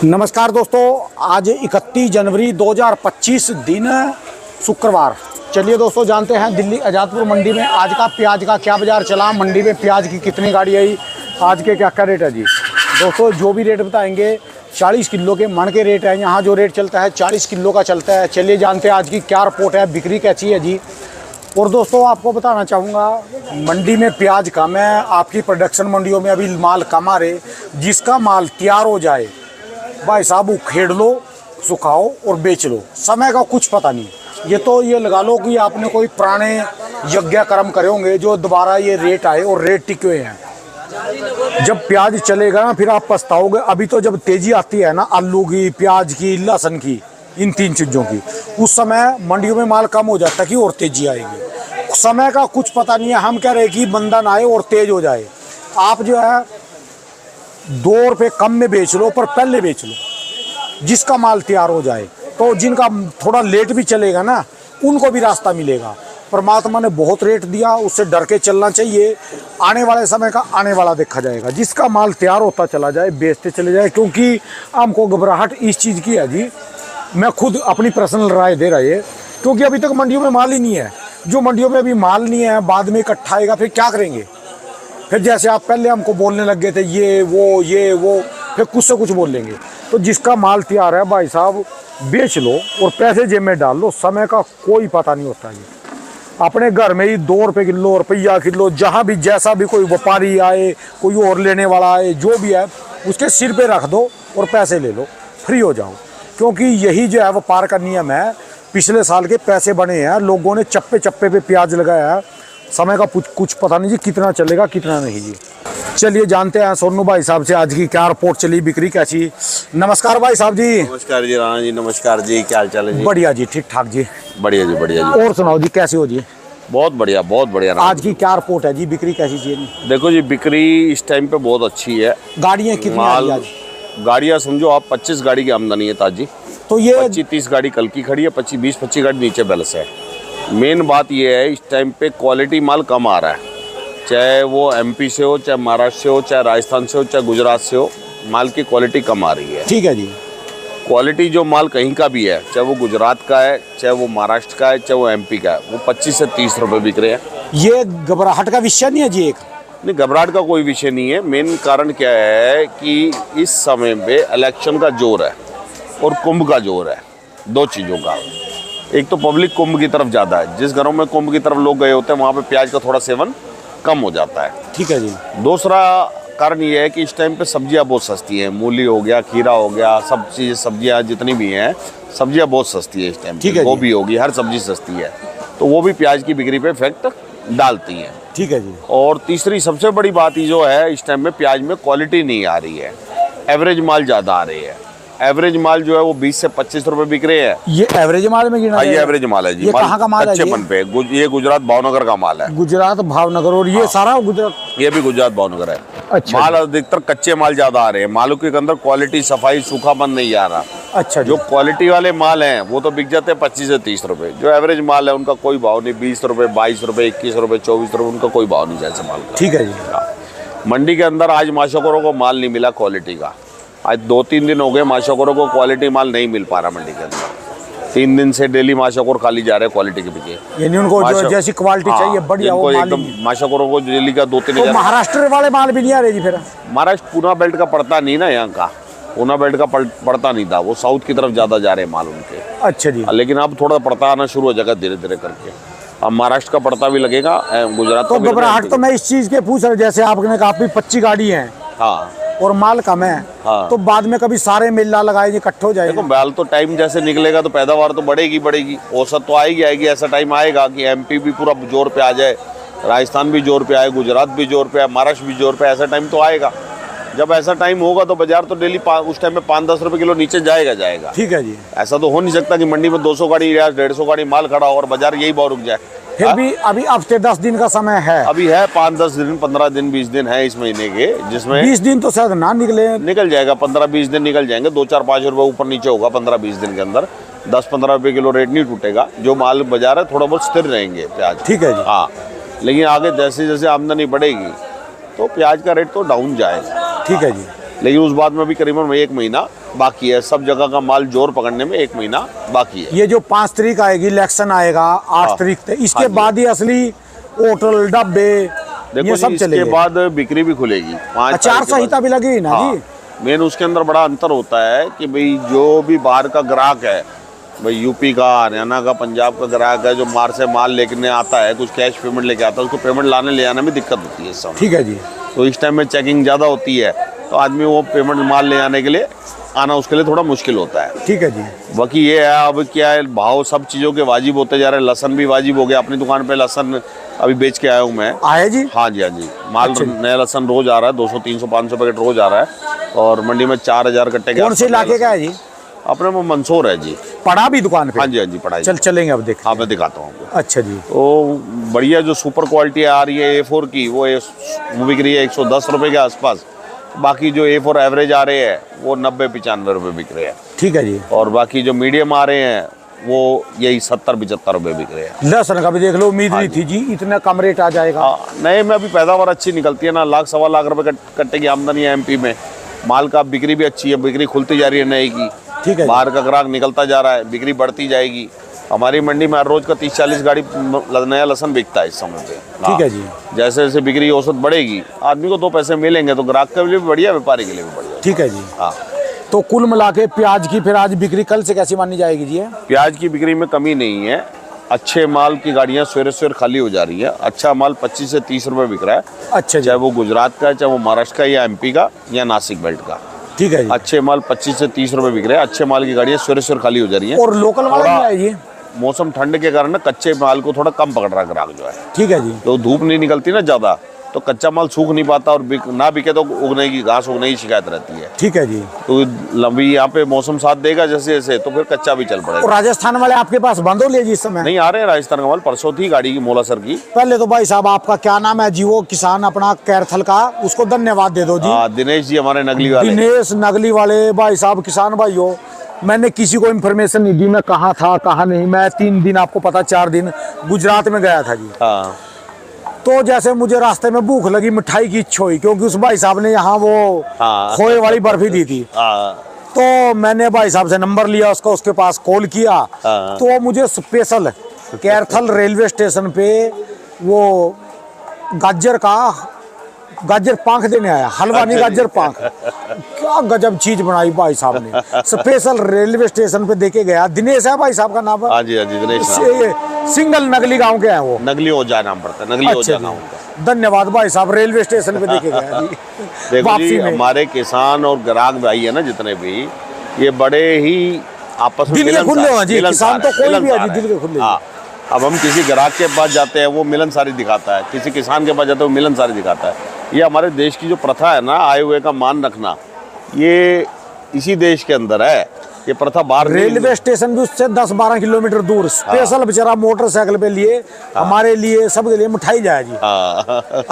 नमस्कार दोस्तों, आज 31 जनवरी 2025 दिन शुक्रवार। चलिए दोस्तों, जानते हैं दिल्ली आज़ादपुर मंडी में आज का प्याज का क्या बाज़ार चला, मंडी में प्याज की कितनी गाड़ी आई, आज के क्या क्या रेट है जी। दोस्तों जो भी रेट बताएंगे 40 किलो के मन के रेट है। यहाँ जो रेट चलता है 40 किलो का चलता है। चलिए जानते हैं आज की क्या रिपोर्ट है, बिक्री कैसी है जी। और दोस्तों आपको बताना चाहूँगा, मंडी में प्याज कम है, आपकी प्रोडक्शन मंडियों में अभी माल कम आ रहे। जिसका माल तैयार हो जाए भाई साहब उखेड़ लो, सुखाओ और बेच लो, समय का कुछ पता नहीं। ये तो ये लगा लो कि आपने कोई पुराने यज्ञ कर्म करे होंगे जो दोबारा ये रेट आए और रेट टिके हुए हैं। जब प्याज चलेगा ना फिर आप पछताओगे। अभी तो जब तेजी आती है ना आलू की, प्याज की, लहसुन की, इन तीन चीज़ों की, उस समय मंडियों में माल कम हो जाता है कि और तेजी आएगी। समय का कुछ पता नहीं है। हम कह रहे हैं कि मंदा ना आए और तेज हो जाए। आप जो है 2 रुपये कम में बेच लो, पर पहले बेच लो जिसका माल तैयार हो जाए। तो जिनका थोड़ा लेट भी चलेगा ना उनको भी रास्ता मिलेगा। परमात्मा ने बहुत रेट दिया, उससे डर के चलना चाहिए। आने वाले समय का आने वाला देखा जाएगा। जिसका माल तैयार होता चला जाए, बेचते चले जाए। क्योंकि हमको घबराहट इस चीज़ की है जी, मैं खुद अपनी पर्सनल राय दे रहा है, क्योंकि अभी तक मंडियों में माल ही नहीं है। जो मंडियों में अभी माल नहीं है, बाद में इकट्ठा आएगा, फिर क्या करेंगे। फिर जैसे आप पहले हमको बोलने लग गए थे ये वो, फिर कुछ से कुछ बोल लेंगे। तो जिसका माल तैयार है भाई साहब बेच लो और पैसे जेब में डाल लो। समय का कोई पता नहीं होता है। अपने घर में ही 2 रुपये किलो, रुपया किलो, जहाँ भी जैसा भी कोई व्यापारी आए, कोई और लेने वाला आए, जो भी है उसके सिर पे रख दो और पैसे ले लो, फ्री हो जाओ। क्योंकि यही जो है व्यापार का नियम है। पिछले साल के पैसे बने हैं, लोगों ने चप्पे चप्पे पे प्याज लगाया है। समय का कुछ पता नहीं जी, कितना चलेगा कितना नहीं जी। चलिए जानते हैं सोनू भाई साहब से आज की क्या रिपोर्ट चली, बिक्री कैसी। नमस्कार भाई साहब जी। नमस्कार जी राणा जी, नमस्कार जी, क्या हाल चाल है जी। बढ़िया जी, ठीक ठाक जी। बढ़िया जी, बढ़िया जी। और सुनाओ जी, कैसे हो जी। बहुत बढ़िया, बहुत बढ़िया। आज की क्या रिपोर्ट है जी, बिक्री कैसी चाहिए। देखो जी, बिक्री इस टाइम पे बहुत अच्छी है। गाड़ियाँ कितनी माल, आज? गाड़ियाँ समझो आप 25 गाड़ी की आमदनी है ताजी। तो ये 25-30 गाड़ी कल की खड़ी है, 20-25 गाड़ी नीचे बैलेंस है। मेन बात ये है इस टाइम पे क्वालिटी माल कम आ रहा है। चाहे वो एमपी से हो, चाहे महाराष्ट्र से हो, चाहे राजस्थान से हो, चाहे गुजरात से हो, माल की क्वालिटी कम आ रही है। ठीक है जी। क्वालिटी जो माल कहीं का भी है, चाहे वो गुजरात का है, चाहे वो महाराष्ट्र का है, चाहे वो एमपी का है, वो 25 से 30 रुपये बिक रहे हैं। ये घबराहट का विषय नहीं है जी। एक नहीं, घबराहट का कोई विषय नहीं है। मेन कारण क्या है कि इस समय पे इलेक्शन का जोर है और कुंभ का जोर है, दो चीज़ों का। एक तो पब्लिक कुंभ की तरफ ज़्यादा है। जिस घरों में कुंभ की तरफ लोग गए होते हैं वहाँ पे प्याज का थोड़ा सेवन कम हो जाता है। ठीक है जी। दूसरा कारण ये है कि इस टाइम पे सब्जियां बहुत सस्ती हैं। मूली हो गया, खीरा हो गया, सब चीज़ सब्जियां जितनी भी हैं, सब्जियां बहुत सस्ती है इस टाइम। ठीक है, गोभी होगी, हर सब्जी सस्ती है, तो वो भी प्याज की बिक्री पे इफेक्ट डालती हैं। ठीक है जी। और तीसरी सबसे बड़ी बात ये जो है, इस टाइम में प्याज में क्वालिटी नहीं आ रही है, एवरेज माल ज़्यादा आ रही है। एवरेज माल जो है वो 20 से 25 रुपए बिक रहे हैं। ये एवरेज माल में गिना? ये एवरेज माल है जी। ये कहाँ का माल है? कच्चे मन पे। ये गुजरात भावनगर का माल है। गुजरात भावनगर। और ये सारा गुजरात? ये भी गुजरात भावनगर है। अच्छा। माल अधिकतर कच्चे माल ज्यादा आ रहे हैं। मालों के अंदर क्वालिटी, सफाई, सूखापन नहीं आ रहा। अच्छा। जो क्वालिटी वाले माल हैं वो तो बिक जाते हैं 25 से 30 रुपए। जो एवरेज माल है उनका कोई भाव नहीं। 20 रुपए, 22 रुपए, 21 रुपए, 24 रुपए, उनका कोई भाव नहीं जैसे माल का। ठीक है जी। मंडी के अंदर आज माशोकरों को माल नहीं मिला क्वालिटी का। आज 2-3 दिन हो गए माशोकरों को क्वालिटी माल नहीं मिल पा रहा मंडी के अंदर। 3 दिन से डेली माशोकर खाली जा रहे हैं क्वालिटी के पीछे। यानी उनको जो जैसी क्वालिटी चाहिए बढ़िया वो माल एकदम माशोकरों को डेली का 2-3 हजार। महाराष्ट्र वाले माल भी नहीं आ रहे जी फिर? महाराष्ट्र पूना बेल्ट का पड़ता नहीं ना, यहाँ का पूना बेल्ट का पड़ता नहीं था। वो साउथ की तरफ ज़्यादा जा रहे हैं माल उनके। अच्छा जी। लेकिन अब थोड़ा पड़ता आना शुरू हो जाएगा धीरे धीरे करके। अब महाराष्ट्र का पड़ता भी लगेगा, गुजरात। तो घबराहट तो मैं इस चीज़ के पूछ रहा, जैसे आपने कहा 25 गाड़ी है। हाँ। और माल कम है। हाँ। तो बाद में कभी सारे मेला लगाए इकट्ठे हो जाएगा? देखो माल तो टाइम जैसे निकलेगा तो पैदावार तो बढ़ेगी। औसत तो आएगी। ऐसा टाइम आएगा कि एमपी भी पूरा जोर पे आ जाए, राजस्थान भी जोर पे आए, गुजरात भी जोर पे आए, महाराष्ट्र भी जोर पे। ऐसा टाइम तो आएगा। जब ऐसा टाइम होगा तो बाजार तो डेली उस टाइम में 5-10 रुपए किलो नीचे जाएगा। ठीक है जी। ऐसा तो हो नहीं सकता कि मंडी में 200 गाड़ी या 150 गाड़ी माल खड़ा हो और बाजार यही भाव रुक जाए। फिर भी अभी हफ्ते 10 दिन का समय है। अभी है 5-10 दिन, 15 दिन, 20 दिन है इस महीने के, जिसमें 20 दिन तो शायद ना निकल जाएगा। 15-20 दिन निकल जाएंगे। 2-4-5 रुपए ऊपर नीचे होगा 15-20 दिन के अंदर। 10-15 रुपए किलो रेट नहीं टूटेगा। जो माल बाजार है थोड़ा बहुत स्थिर रहेंगे प्याज। ठीक है जी। हाँ, लेकिन आगे जैसे जैसे आमदनी बढ़ेगी तो प्याज का रेट तो डाउन जाएगा। ठीक है जी। लेकिन उस बाद में भी करीबन 1 महीना बाकी है। सब जगह का माल जोर पकड़ने में 1 महीना बाकी है। ये जो 5 तारीख आएगी इलेक्शन आएगा 8 तारीख तक, इसके बाद ही असली होटल डब्बे देखो ये सब इसके चलेंगे। बाद बिक्री भी खुलेगी 5 आचार संहिता भी लगेगी ना जी। मेन उसके अंदर बड़ा अंतर होता है कि भाई जो भी बाहर का ग्राहक है, भाई यूपी का, हरियाणा का, पंजाब का ग्राहक है जो बाहर से माल लेने आता है, कुछ कैश पेमेंट लेके आता है, उसको पेमेंट लाने ले आने में दिक्कत होती है इस समय। ठीक है जी। तो इस टाइम में चेकिंग ज़्यादा होती है, तो आदमी वो पेमेंट माल ले आने के लिए आना उसके लिए थोड़ा मुश्किल होता है। ठीक है जी। बाकी ये है अब क्या है, भाव सब चीज़ों के वाजिब होते जा रहे हैं। लहसन भी वाजिब हो गया। अपनी दुकान पे लहसन अभी बेच के आया हूँ मैं। आए जी। हाँ जी, हाँ जी। माल नया लहसन रोज आ रहा है, 200 300 500 पैकेट रोज आ रहा है। और मंडी में 4000 कट्टे के कौन से इलाके का है जी? अपने वो मंसूर है जी। पड़ा भी दुकान पे? हाँ जी, हाँ जी, पढ़ाई। चलेंगे अब देख। हाँ मैं दिखाता हूँ आपको। अच्छा जी। तो बढ़िया जो सुपर क्वालिटी आ रही है A4 की, वो बिक रही है 110 रुपये के आसपास। बाकी जो A4 एवरेज आ रहे हैं वो 90-95 रुपये बिक रहे हैं। ठीक है जी। और बाकी जो मीडियम आ रहे हैं वो यही 70-75 रुपये बिक रहे हैं। लहसुन का भी देख लो, उम्मीद नहीं थी जी इतना कम रेट आ जाएगा। नए में अभी पैदावार अच्छी निकलती है ना, 1 सवा लाख रुपए कट्टे की आमदनी है MP में। माल का बिक्री भी अच्छी है, बिक्री खुलती जा रही है नए की। ठीक है। बाहर का ग्राहक निकलता जा रहा है, बिक्री बढ़ती जाएगी। हमारी मंडी में हर रोज का 30-40 गाड़ी नया लहसन बिकता है इस समय पे। ठीक है जी। जैसे जैसे बिक्री औसत बढ़ेगी, आदमी को 2 पैसे मिलेंगे तो ग्राहक के लिए भी बढ़िया, व्यापारी के लिए भी बढ़िया। ठीक है जी। हाँ। तो कुल मिला के प्याज की फिर आज बिक्री कल से कैसी मानी जाएगी जी? प्याज की बिक्री में कमी नहीं है। अच्छे माल की गाड़ियां सवेरे खाली हो जा रही है। अच्छा माल 25 से 30 रुपए बिक रहा है। अच्छा जी। चाहे वो गुजरात का है, चाहे वो महाराष्ट्र का, या MP का, या नासिक बेल्ट का। ठीक है जी। अच्छे माल 25 से 30 रुपए बिक रहे हैं। अच्छे माल की गाड़ियां सवेरे खाली हो जा रही है। और लोकल वाला नहीं है जी? मौसम ठंड के कारण ना कच्चे माल को थोड़ा कम पकड़ रहा है ग्राहक जो है। ठीक है जी। तो धूप नहीं निकलती ना ज्यादा, तो कच्चा माल सूख नहीं पाता, और ना बिके तो उगने की घास उगने की शिकायत रहती है। ठीक है जी। तो लंबी यहाँ पे मौसम साथ देगा जैसे जैसे, तो फिर कच्चा भी चल और पड़ेगा। राजस्थान वाले आपके पास बंद हो लिए जी इस समय? नहीं आ रहे हैं राजस्थान का माल। परसों थी गाड़ी की मोलासर की। पहले तो भाई साहब आपका क्या नाम है जी? वो किसान अपना कैरथल का, उसको धन्यवाद दे दो जी। दिनेश जी हमारे नगली वाले। दिनेश नगली वाले भाई साहब, किसान भाई हो। मैंने किसी को इन्फॉर्मेशन नहीं दी मैं कहाँ था कहाँ नहीं। मैं 3 दिन, आपको पता 4 दिन गुजरात में गया था जी। हाँ। तो जैसे मुझे रास्ते में भूख लगी, मिठाई की इच्छा हुई, क्योंकि उस भाई साहब ने यहाँ वो हाँ। खोए वाली बर्फी दी थी। हाँ। तो मैंने भाई साहब से नंबर लिया उसका, उसके पास कॉल किया। हाँ। तो मुझे स्पेशल कैरथल रेलवे स्टेशन पे वो गाजर पांख देने आया। हलवा नहीं, गाजर पांख। क्या गजब चीज बनाई भाई साहब ने। स्पेशल रेलवे स्टेशन पे देके गया। दिनेश है भाई साहब का नाम? हाँ जी, हाँ जी, दिनेश नाम। सिंगल नगली गांव के हैं वो। नगली ओजा नाम पड़ता है, नगली ओजा गाँव का। धन्यवाद भाई साहब, रेलवे स्टेशन पे देके गया जी। देखो वापसी जी, में हमारे किसान और ग्राहक भाई है ना जितने भी, ये बड़े ही आपस में दिल के खुले हैं जी। किसान तो कोई भी है जी, दिल के खुले। हाँ। अब हम किसी ग्राहक के पास जाते हैं वो मिलनसारी दिखाता है, किसी किसान के पास जाते हैं वो मिलनसारी दिखाता है। ये हमारे देश की जो प्रथा है ना, आए हुए का मान रखना, ये इसी देश के अंदर है। ये प्रथा बाहर रेलवे स्टेशन भी उससे 10-12 किलोमीटर दूर स्पेशल बेचारा मोटरसाइकिल पे लिए हमारे लिए, सबके लिए मिठाई जाए जी।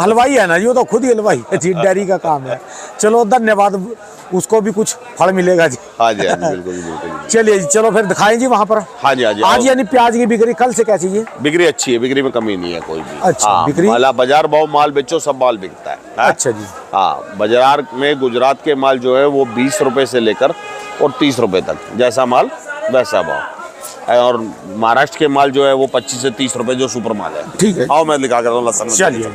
हलवाई है ना जी, वो तो खुद ही हलवाई है जी, डेयरी का काम है। चलो धन्यवाद, उसको भी कुछ फल मिलेगा जी। हाँ जी, हाँ जी, बिल्कुल बिल्कुल। चलिए जी, चलो फिर दिखाएं जी वहाँ पर। हाँ जी, हाँ जी। आज यानी प्याज की बिक्री कल से कैसी है? बिक्री अच्छी है, बिक्री में कमी नहीं है कोई भी। अच्छा, हाँ, बिक्री बाजार भाव माल बेचो, सब माल बिकता है। अच्छा जी। हाँ, बाजार में गुजरात के माल जो है वो 20 रुपए से लेकर और 30 रुपए तक, जैसा माल वैसा भाव। और महाराष्ट्र के माल जो है वो 25 से 30 रुपए जो सुपर माल है। ठीक है। आओ मैं दिखा कर हूँ लहसन। चलिए।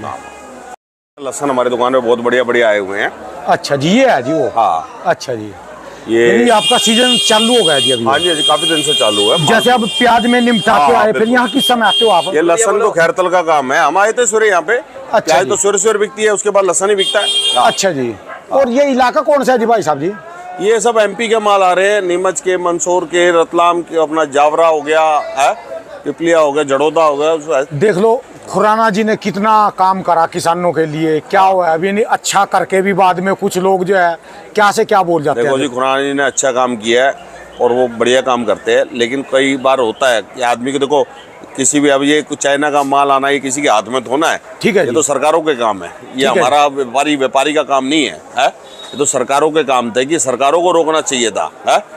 लहसन हमारी दुकान में बहुत बढ़िया बढ़िया आए हुए हैं। अच्छा जी, ये है जी वो। हाँ। अच्छा जी। ये आपका सीजन चालू हो गया जी अभी? हाँ जी, काफी दिन से चालू है। जैसे अब प्याज में निपटा के आए, फिर यहाँ किस समय आते हो आप? ये लहसन तो खैरतल का काम है। हम आए थे सूर्य यहाँ पे। अच्छा प्याज जी। तो सूर्य बिकती है, उसके बाद लहसन ही बिकता है। अच्छा जी। और ये इलाका कौन सा है जी भाई साहब जी? ये सब MP के माल आ रहे हैं, नीमच के, मंदसौर के, रतलाम के, अपना जावरा हो गया है, पिपलिया हो गया, जड़ोदा हो गया। देख लो खुराना जी ने कितना काम करा किसानों के लिए। क्या हुआ है अभी? नहीं अच्छा करके भी बाद में कुछ लोग जो है क्या से क्या बोल जाते हैं। देखो जी, खुराना जी ने अच्छा काम किया है और वो बढ़िया काम करते हैं, लेकिन कई बार होता है कि आदमी को, देखो किसी भी, अब ये कुछ चाइना का माल आना, ये किसी के हाथ में थोना है। ठीक है। ये तो सरकारों के काम है, ये हमारा व्यापारी का काम नहीं है। ये तो सरकारों के काम थे कि सरकारों को रोकना चाहिए था।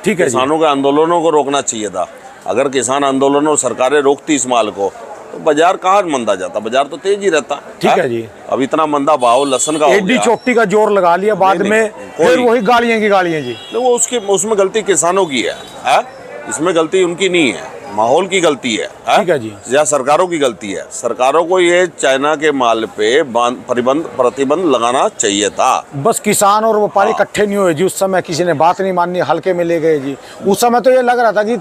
ठीक है। किसानों के आंदोलनों को रोकना चाहिए था। अगर किसान आंदोलन और सरकारें रोकती इस माल को, तो बाजार कहाँ मंदा जाता, बाजार तो तेज ही रहता। ठीक है जी। अब इतना मंदा भाव लहसन का हो एडी गया। चोटी का जोर लगा लिया, बाद में फिर वही गालियां की गालियां जी। नहीं, वो उसमें गलती किसानों की है? इसमें गलती उनकी नहीं है, माहौल की गलती है। ठीक है जी। या सरकारों की गलती है। सरकारों को ये चाइना के माल पे प्रतिबंध लगाना चाहिए था। बस किसान और व्यापारी इकट्ठे नहीं हुए जी उस समय, किसी ने बात नहीं मानी, हल्के में ले गए जी। उस समय तो ये लग रहा था कि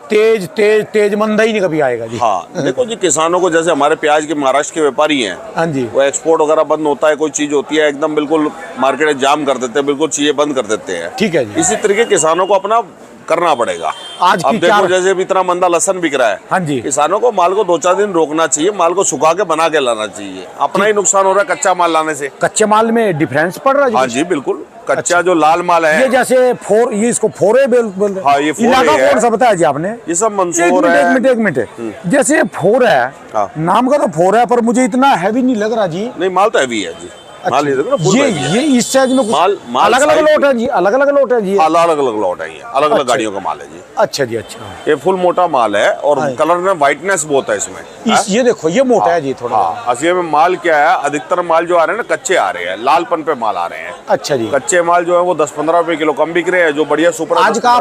तेज तेज तेज मंदा ही नहीं कभी आएगा जी। हाँ, देखो जी, किसानों को जैसे हमारे प्याज के महाराष्ट्र के व्यापारी हैं, हाँ जी, वो एक्सपोर्ट वगैरह बंद होता है, कोई चीज होती है एकदम बिल्कुल मार्केट जाम कर देते हैं, बिल्कुल चीजें बंद कर देते हैं। ठीक है जी। इसी तरीके किसानों को अपना करना पड़ेगा। आज अब की देखो क्या, जैसे इतना मंदा लहसन बिक रहा है, हाँ जी, किसानों को माल को 2-4 दिन रोकना चाहिए, माल को सुखा के बना के लाना चाहिए। अपना ही नुकसान हो रहा है कच्चा माल लाने से। कच्चे माल में डिफरेंस पड़ रहा है जी? हाँ जी, बिल्कुल। कच्चा जो लाल माल है, ये जैसे ये इसको फोरे बोल रहे हैं। हाँ, ये फोरे इलाका है। कौन सा बताया जी आपने? ये सब मंसूर है। एक मिनट जैसे ये फोर है, हाँ। नाम का तो फोर है, पर मुझे इतना हैवी नहीं लग रहा जी। नहीं, माल तो हैवी है जी। माल ये देखो ना, full heavy है। ये इस साइज में माल अलग अलग size लोट है जी, अलग अलग लोट है जी। अलग अलग लॉट है, ये अलग अलग अच्छा। गाड़ियों का माल है जी। अच्छा जी, अच्छा। ये फुल मोटा माल है और हाँ। कलर में वाइटनेस बहुत है इसमें। ये देखो, ये मोटा है जी थोड़ा। हाँ, असली में माल क्या है, अधिकतर माल जो आ रहे हैं ना कच्चे आ रहे हैं, लालपन पे माल आ रहे हैं। अच्छा जी। कच्चे माल जो है वो 10-15 रुपए किलो कम बिक रहे हैं, जो बढ़िया सुपर आज का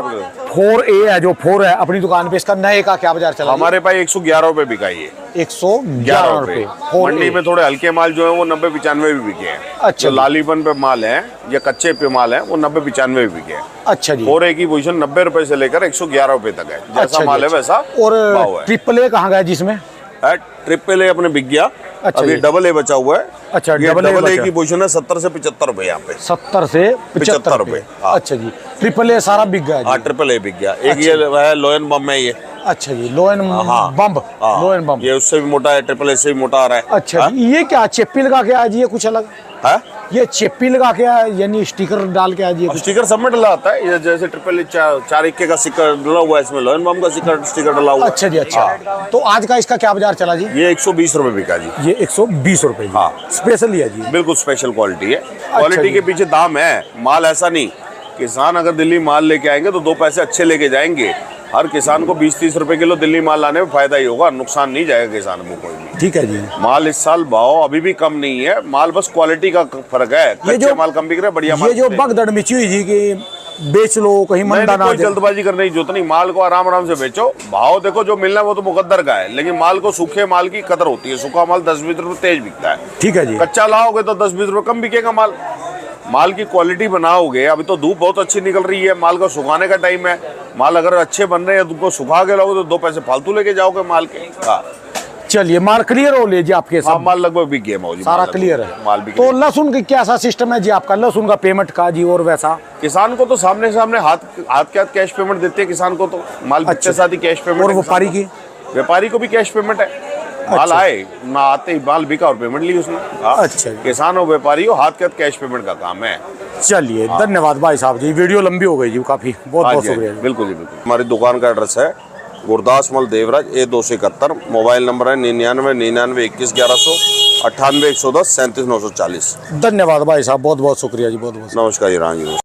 4A है, जो 4 है अपनी दुकान पे, इसका नए का क्या बाजार चला? हमारे पास 111 रुपए बिका ये। 111 रुपए। मंडी में थोड़े हल्के माल जो है वो 90-95 भी बिके हैं। अच्छा जो जी। लालीपन पे माल है या कच्चे पे माल है वो 90-95 भी बिके हैं। अच्छा जी। 4A की पोजीशन 90 रुपए से लेकर 111 रुपए तक है। जैसा अच्छा जी, माल है अच्छा। वैसा और भाव है। ट्रिपल ए कहाँ गया जिसमें? ट्रिपल ए अपने बिक गया। अच्छा अभी जी। डबल ए बचा हुआ है। अच्छा, ये डबल ए डबल ए बचा। की पोजीशन है 70 से 75 रुपए यहाँ पे। 70 से 75 रुपए। हाँ। अच्छा जी, ट्रिपल ए सारा बिक गया हाँ, जी। ट्रिपल ए बिक गया। एक अच्छा। ये है लोयन बम है ये। अच्छा जी, लोयन हाँ। बम्ब। हाँ, लोयन बम्ब। ये उससे भी मोटा है, ट्रिपल ए से भी मोटा आ रहा है। अच्छा जी, ये क्या चेप्पी लगा के आज ये कुछ अलग? है ये चेप्पी लगा के यानी स्टिकर डाल के आज ये कुछ? स्टिकर सब में डला आता है। ये जैसे ट्रिपल ए 4 इक्के का स्टिकर डला हुआ है, इसमें लोयन बम का स्टिकर डला हुआ है। अच्छा जी, अच्छा। तो आज का इसका क्या बाजार चला जी? ये 120 रुपए बिका जी। ये 120 रुपए। हाँ। स्पेशल ही है जी। बिल्कुल स्पेशल क्वालिटी है। क्वालिटी जी। के पीछे दाम है, माल ऐसा नहीं। किसान अगर दिल्ली माल लेके आएंगे तो 2 पैसे अच्छे लेके जाएंगे। हर किसान को 20-30 रुपए किलो दिल्ली माल लाने में फायदा ही होगा, नुकसान नहीं जाएगा किसान को कोई भी। ठीक है जी। माल इस साल भाव अभी भी कम नहीं है, माल बस क्वालिटी का फर्क है। कच्चे माल कम बिक रहे, बढ़िया माल ये जो भगदड़ मची हुई जी कि बेच लो कहीं मंदा ना कोई जाए। जल्दबाजी करने की जरूरत नहीं, माल को आराम आराम से बेचो। भाव देखो जो मिलना है वो तो मुकद्दर का है, लेकिन माल को सूखे माल की कदर होती है। सूखा माल 10-20 रुपए तेज बिकता है। ठीक है जी। कच्चा लाओगे तो 10-20 रुपए कम बिकेगा माल। माल की क्वालिटी बनाओगे, अभी तो धूप बहुत अच्छी निकल रही है, माल को सुखाने का टाइम है। माल अगर अच्छे बन रहे हैं, तुमको सुखा के लाओगे तो 2 पैसे फालतू लेके जाओगे माल के। हाँ, चलिए, माल क्लियर हो लीजिए आपके हाँ, साथ? माल लगभग बिक गया मौजी, सारा माल क्लियर है। माल बिक तो गया। लहसुन का क्या सा सिस्टम है जी आपका, लहसुन का पेमेंट का जी? और वैसा किसान को तो सामने सामने हाथ के हाथ कैश पेमेंट देते हैं किसान को, तो माल बिकते साथ ही कैश पेमेंट। और व्यापारी की? व्यापारी को भी कैश पेमेंट है। माल अच्छा। आए ना, आते ही माल बिका और पेमेंट ली उसने। हाँ। अच्छा। किसान और व्यापारी हो हाथ के हाथ कैश पेमेंट का काम है। चलिए, धन्यवाद भाई साहब जी, वीडियो लंबी हो गई जी काफी। बहुत हाँ बहुत जी, हाँ शुक्रिया जी, जी। बिल्कुल जी, बिल्कुल। हमारी दुकान का एड्रेस है गुरदास मल देवराज, A271। मोबाइल नंबर है 99 21 1100 98 110 37 940। धन्यवाद भाई साहब, बहुत बहुत शुक्रिया जी, बहुत बहुत। नमस्कार जी, राम जी।